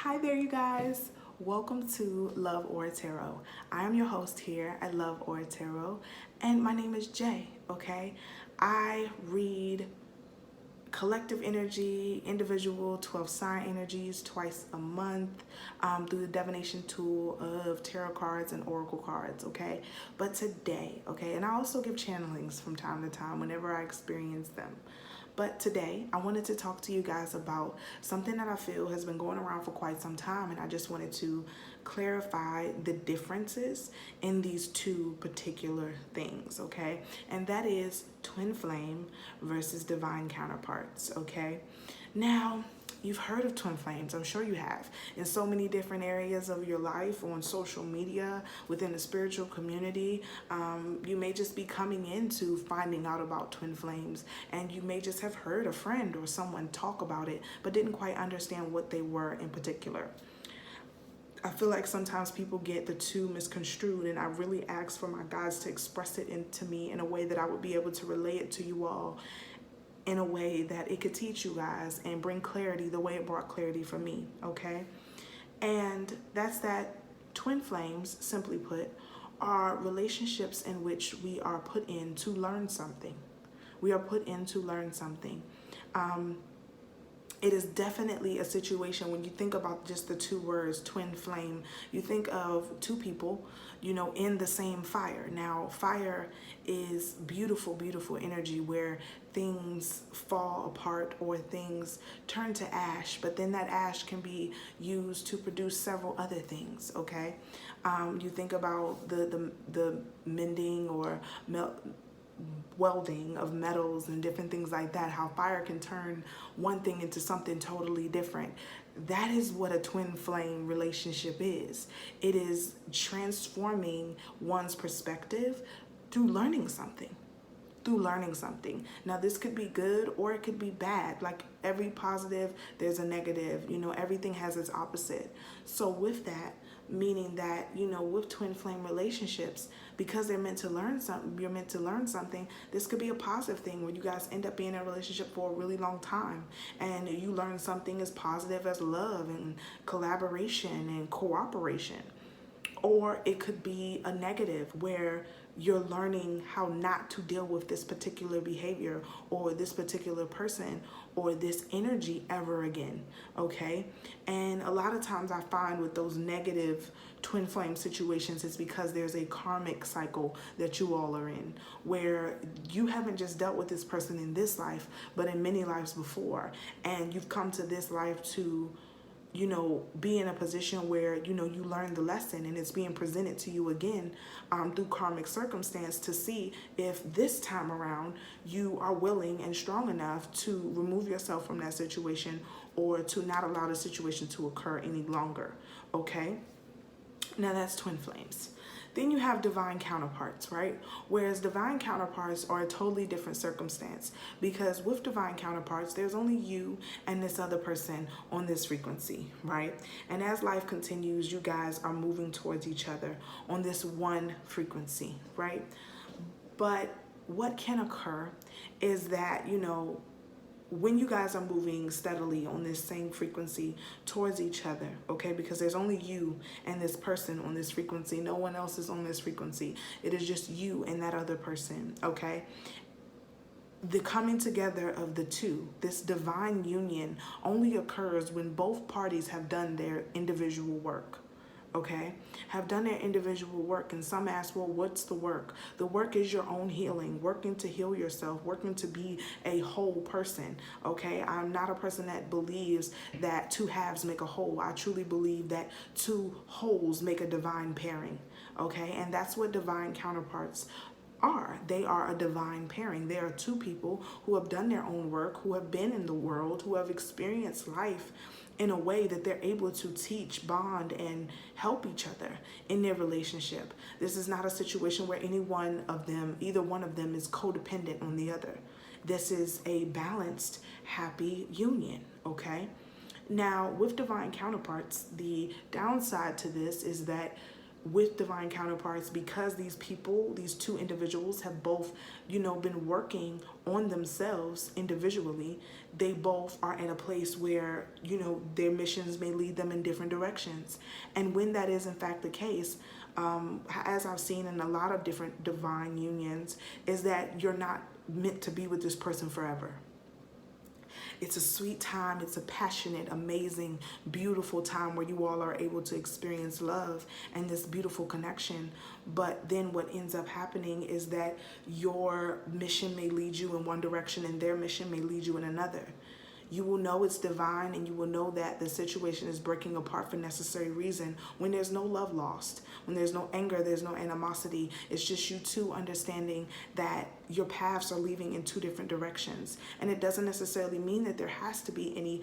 Hi there, you guys. Welcome to Love or Tarot. I am your host here at Love or Tarot, and my name is Jay, okay? I read collective energy, individual 12 sign energies twice a month through the divination tool of tarot cards and oracle cards, okay? But today, okay, and I also give channelings from time to time whenever I experience them. But today, I wanted to talk to you guys about something that I feel has been going around for quite some time, and I just wanted to clarify the differences in these two particular things, okay? And that is twin flame versus divine counterparts, okay? Now, you've heard of twin flames, I'm sure you have, in so many different areas of your life, on social media, within the spiritual community. You may just be coming into finding out about twin flames, and you may just have heard a friend or someone talk about it, but didn't quite understand what they were in particular. I feel like sometimes people get the two misconstrued, and I really ask for my guides to express it into me in a way that I would be able to relay it to you all in a way that it could teach you guys and bring clarity the way it brought clarity for me, okay? And that's that twin flames, simply put, are relationships in which we are put in to learn something. We are put in to learn something. It is definitely a situation when you think about just the two words, twin flame, you think of two people, in the same fire. Now, fire is beautiful, beautiful energy where things fall apart or things turn to ash, but then that ash can be used to produce several other things, okay? You think about the mending or welding of metals and different things like that, how fire can turn one thing into something totally different. That is what a twin flame relationship is. It is transforming one's perspective through learning something. Now, this could be good or it could be bad. Like every positive, there's a negative. Everything has its opposite. So with that, meaning that, with twin flame relationships, because they're meant to learn something, you're meant to learn something, this could be a positive thing where you guys end up being in a relationship for a really long time and you learn something as positive as love and collaboration and cooperation. Or it could be a negative where you're learning how not to deal with this particular behavior or this particular person or this energy ever again, okay? And a lot of times I find with those negative twin flame situations, it's because there's a karmic cycle that you all are in where you haven't just dealt with this person in this life, but in many lives before. And you've come to this life to be in a position where, you learn the lesson and it's being presented to you again through karmic circumstance to see if this time around you are willing and strong enough to remove yourself from that situation or to not allow the situation to occur any longer, okay? Now that's twin flames. Then you have divine counterparts, right? Whereas divine counterparts are a totally different circumstance because with divine counterparts, there's only you and this other person on this frequency, right? And as life continues, you guys are moving towards each other on this one frequency, right? But what can occur is that, when you guys are moving steadily on this same frequency towards each other, okay, because there's only you and this person on this frequency, no one else is on this frequency, it is just you and that other person, okay? The coming together of the two, this divine union, only occurs when both parties have done their individual work, okay, have done their individual work. And some ask, well, what's the work? The work is your own healing, working to heal yourself, working to be a whole person, okay? I'm not a person that believes that two halves make a whole. I truly believe that two wholes make a divine pairing, okay? And that's what divine counterparts are. They are a divine pairing. They are two people who have done their own work, who have been in the world, who have experienced life in a way that they're able to teach, bond, and help each other in their relationship. This is not a situation where either one of them is codependent on the other. This is a balanced, happy union, okay? Now, with divine counterparts, the downside to this is that with divine counterparts, because these people, these two individuals have both, been working on themselves individually. They both are at a place where, their missions may lead them in different directions. And when that is in fact the case, as I've seen in a lot of different divine unions, is that you're not meant to be with this person forever. It's a sweet time. It's a passionate, amazing, beautiful time where you all are able to experience love and this beautiful connection. But then what ends up happening is that your mission may lead you in one direction and their mission may lead you in another. You will know it's divine, and you will know that the situation is breaking apart for necessary reason when there's no love lost, when there's no anger, there's no animosity. It's just you two understanding that your paths are leaving in two different directions. And it doesn't necessarily mean that there has to be any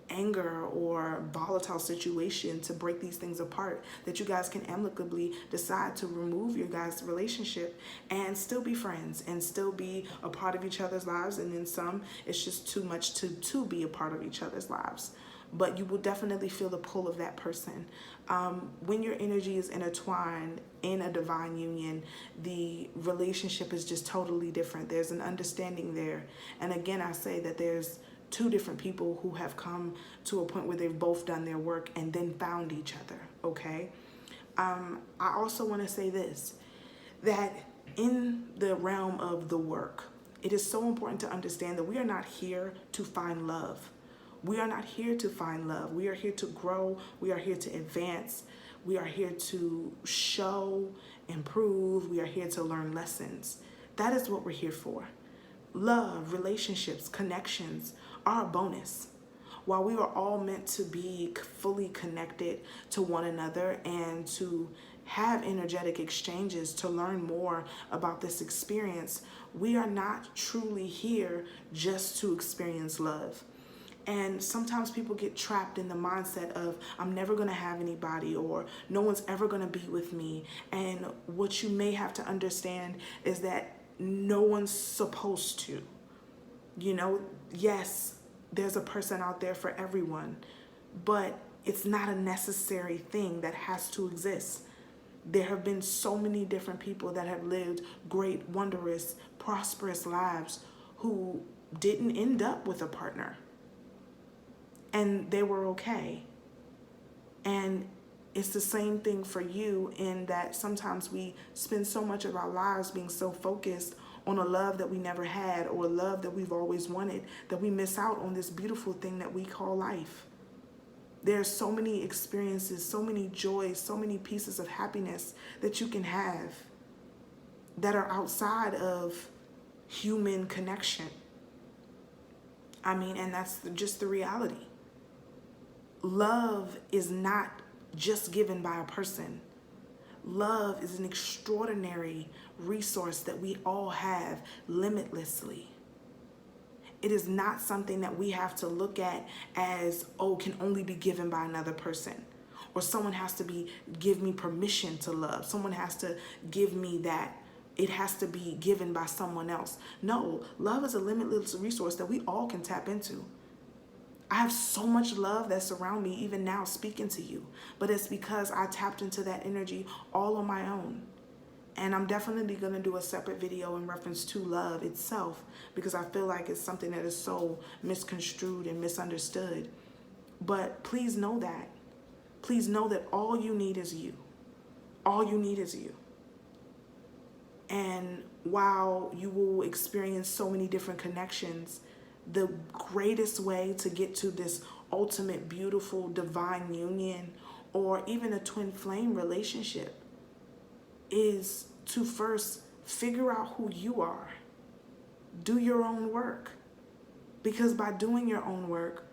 anger or volatile situation to break these things apart, that you guys can amicably decide to remove your guys' relationship and still be friends and still be a part of each other's lives. And then some, it's just too much to be a part of each other's lives. But you will definitely feel the pull of that person. When your energy is intertwined in a divine union, the relationship is just totally different. There's an understanding there. And again, I say that there's two different people who have come to a point where they've both done their work and then found each other, okay? I also want to say this, that in the realm of the work, it is so important to understand that we are not here to find love. We are not here to find love. We are here to grow. We are here to advance. We are here to show, improve. We are here to learn lessons. That is what we're here for. Love, relationships, connections are a bonus. While we are all meant to be fully connected to one another and to have energetic exchanges to learn more about this experience, we are not truly here just to experience love. And sometimes people get trapped in the mindset of, I'm never going to have anybody, or no one's ever going to be with me. And what you may have to understand is that no one's supposed to. Yes, there's a person out there for everyone, but it's not a necessary thing that has to exist. There have been so many different people that have lived great, wondrous, prosperous lives who didn't end up with a partner. And they were okay. And it's the same thing for you, in that sometimes we spend so much of our lives being so focused on a love that we never had, or a love that we've always wanted, that we miss out on this beautiful thing that we call life. There are so many experiences, so many joys, so many pieces of happiness that you can have that are outside of human connection. And that's just the reality. Love is not just given by a person. Love is an extraordinary resource that we all have limitlessly. It is not something that we have to look at as, can only be given by another person. Or someone has to give me permission to love. Someone has to give me that. It has to be given by someone else. No, love is a limitless resource that we all can tap into. I have so much love that's around me even now speaking to you, but it's because I tapped into that energy all on my own. And I'm definitely going to do a separate video in reference to love itself, because I feel like it's something that is so misconstrued and misunderstood. But please know that. Please know that all you need is you. All you need is you. And while you will experience so many different connections, the greatest way to get to this ultimate, beautiful, divine union, or even a twin flame relationship, is to first figure out who you are. Do your own work. Because by doing your own work,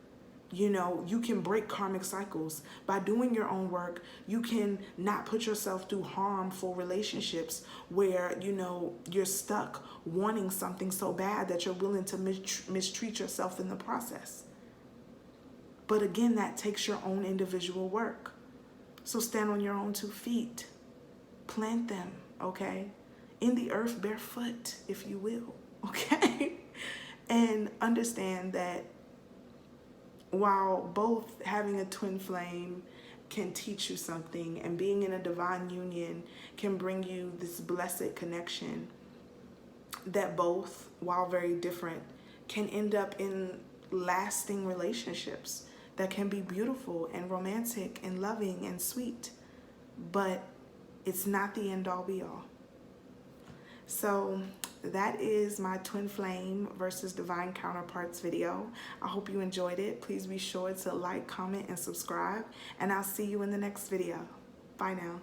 you can break karmic cycles. By doing your own work, you can not put yourself through harmful relationships where, you're stuck wanting something so bad that you're willing to mistreat yourself in the process. But again, that takes your own individual work. So stand on your own 2 feet. Plant them, okay? In the earth barefoot, if you will, okay? And understand that while both having a twin flame can teach you something, and being in a divine union can bring you this blessed connection that both, while very different, can end up in lasting relationships that can be beautiful and romantic and loving and sweet, but it's not the end all be all. So that is my twin flame versus divine counterparts video. I hope you enjoyed it. Please be sure to like, comment, and subscribe, and I'll see you in the next video. Bye now.